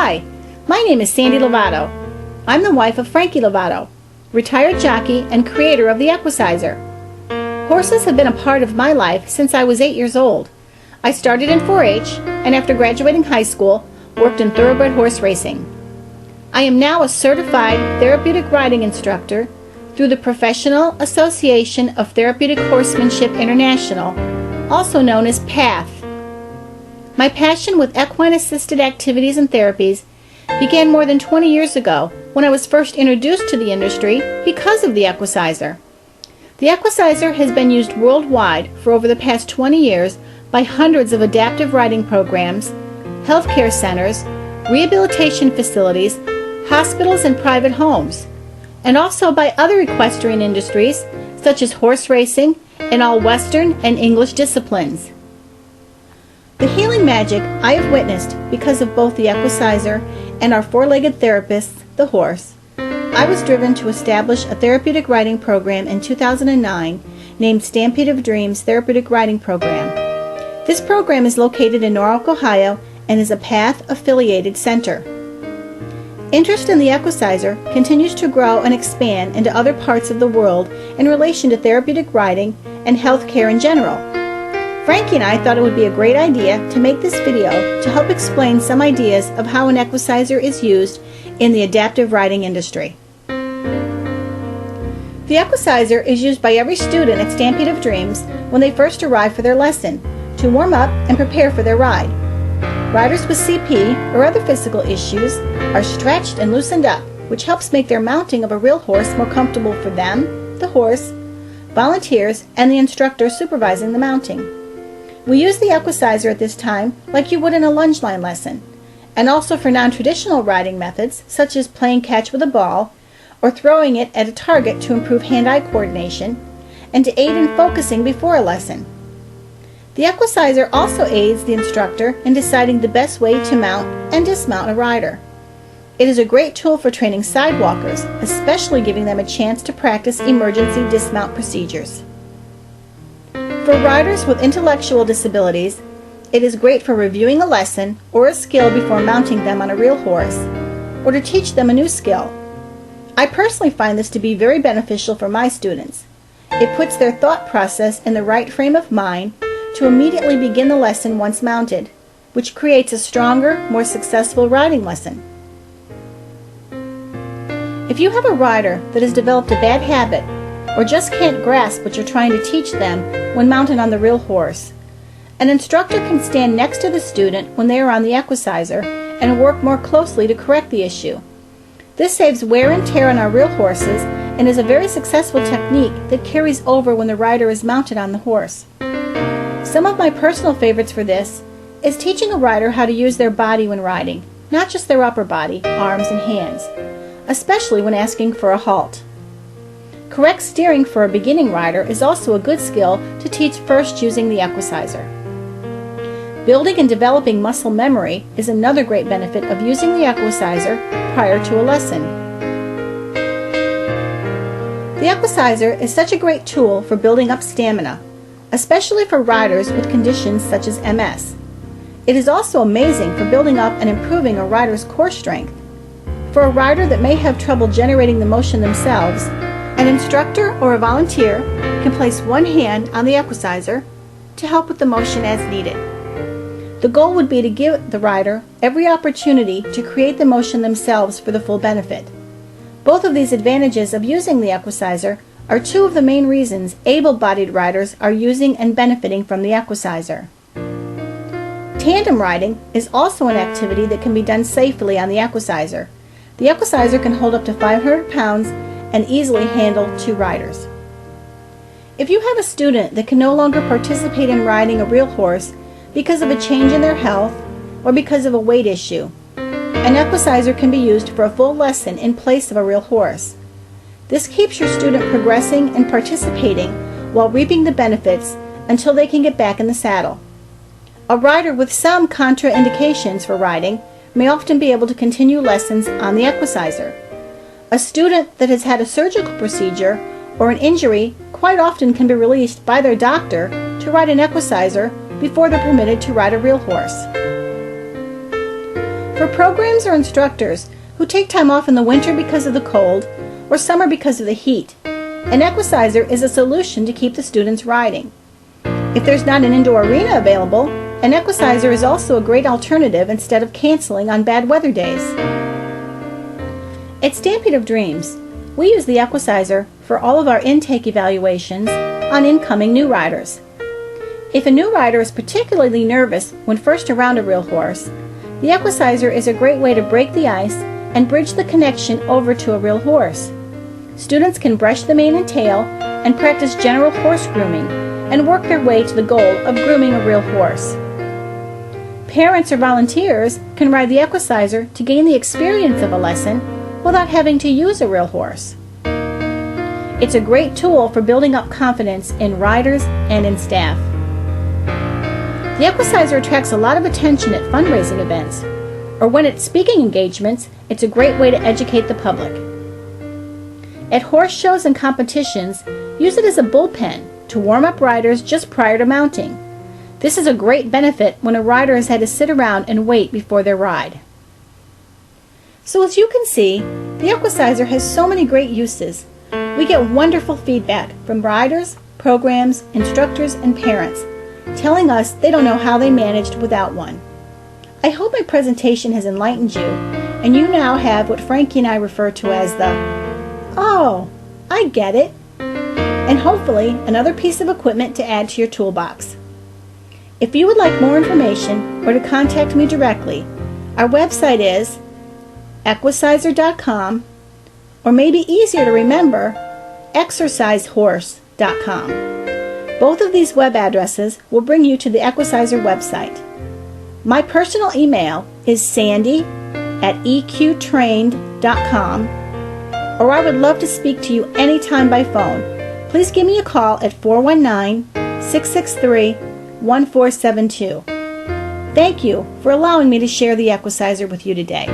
Hi, my name is Sandy Lovato. I'm the wife of Frankie Lovato, retired jockey and creator of the Equicizer. Horses have been a part of my life since I was 8 years old. I started in 4-H and after graduating high school, worked in thoroughbred horse racing. I am now a certified therapeutic riding instructor through the Professional Association of Therapeutic Horsemanship International, also known as PATH. My passion with equine-assisted activities and therapies began more than 20 years ago when I was first introduced to the industry because of the Equicizer. The Equicizer has been used worldwide for over the past 20 years by hundreds of adaptive riding programs, healthcare centers, rehabilitation facilities, hospitals and private homes, and also by other equestrian industries such as horse racing and all Western and English disciplines. The healing magic I have witnessed because of both the Equicizer and our four-legged therapist, the horse. I was driven to establish a therapeutic riding program in 2009 named Stampede of Dreams Therapeutic Riding Program. This program is located in Norwalk, Ohio and is a PATH-affiliated center. Interest in the Equicizer continues to grow and expand into other parts of the world in relation to therapeutic riding and healthcare in general. Frankie and I thought it would be a great idea to make this video to help explain some ideas of how an Equicizer is used in the adaptive riding industry. The Equicizer is used by every student at Stampede of Dreams when they first arrive for their lesson to warm up and prepare for their ride. Riders with CP or other physical issues are stretched and loosened up, which helps make their mounting of a real horse more comfortable for them, the horse, volunteers, and the instructor supervising the mounting. We use the Equicizer at this time like you would in a lunge line lesson, and also for non-traditional riding methods such as playing catch with a ball or throwing it at a target to improve hand-eye coordination and to aid in focusing before a lesson. The Equicizer also aids the instructor in deciding the best way to mount and dismount a rider. It is a great tool for training sidewalkers, especially giving them a chance to practice emergency dismount procedures. For riders with intellectual disabilities, it is great for reviewing a lesson or a skill before mounting them on a real horse, or to teach them a new skill. I personally find this to be very beneficial for my students. It puts their thought process in the right frame of mind to immediately begin the lesson once mounted, which creates a stronger, more successful riding lesson. If you have a rider that has developed a bad habit or just can't grasp what you're trying to teach them when mounted on the real horse, an instructor can stand next to the student when they are on the Equicizer and work more closely to correct the issue. This saves wear and tear on our real horses and is a very successful technique that carries over when the rider is mounted on the horse. Some of my personal favorites for this is teaching a rider how to use their body when riding, not just their upper body, arms, and hands, especially when asking for a halt. Correct steering for a beginning rider is also a good skill to teach first using the Equicizer. Building and developing muscle memory is another great benefit of using the Equicizer prior to a lesson. The Equicizer is such a great tool for building up stamina, especially for riders with conditions such as MS. It is also amazing for building up and improving a rider's core strength. For a rider that may have trouble generating the motion themselves, an instructor or a volunteer can place one hand on the Equicizer to help with the motion as needed. The goal would be to give the rider every opportunity to create the motion themselves for the full benefit. Both of these advantages of using the Equicizer are two of the main reasons able-bodied riders are using and benefiting from the Equicizer. Tandem riding is also an activity that can be done safely on the Equicizer. The Equicizer can hold up to 500 pounds and easily handle 2 riders. If you have a student that can no longer participate in riding a real horse because of a change in their health or because of a weight issue, an Equicizer can be used for a full lesson in place of a real horse. This keeps your student progressing and participating while reaping the benefits until they can get back in the saddle. A rider with some contraindications for riding may often be able to continue lessons on the Equicizer. A student that has had a surgical procedure or an injury quite often can be released by their doctor to ride an Equicizer before they're permitted to ride a real horse. For programs or instructors who take time off in the winter because of the cold or summer because of the heat, an Equicizer is a solution to keep the students riding. If there's not an indoor arena available, an Equicizer is also a great alternative instead of canceling on bad weather days. At Stampede of Dreams, we use the Equicizer for all of our intake evaluations on incoming new riders. If a new rider is particularly nervous when first around a real horse, the Equicizer is a great way to break the ice and bridge the connection over to a real horse. Students can brush the mane and tail and practice general horse grooming and work their way to the goal of grooming a real horse. Parents or volunteers can ride the Equicizer to gain the experience of a lesson without having to use a real horse. It's a great tool for building up confidence in riders and in staff. The Equicizer attracts a lot of attention at fundraising events, or when at speaking engagements, it's a great way to educate the public. At horse shows and competitions, use it as a bullpen to warm up riders just prior to mounting. This is a great benefit when a rider has had to sit around and wait before their ride. So as you can see, the Equicizer has so many great uses. We get wonderful feedback from riders, programs, instructors, and parents, telling us they don't know how they managed without one. I hope my presentation has enlightened you, and you now have what Frankie and I refer to as the, "Oh, I get it," and hopefully another piece of equipment to add to your toolbox. If you would like more information or to contact me directly, our website is Equusizer.com, or maybe easier to remember, exercisehorse.com. Both of these web addresses will bring you to the Equusizer website. My personal email is sandy@eqtrained.com, or I would love to speak to you anytime by phone. Please give me a call at 419-663-1472. Thank you for allowing me to share the Equusizer with you today.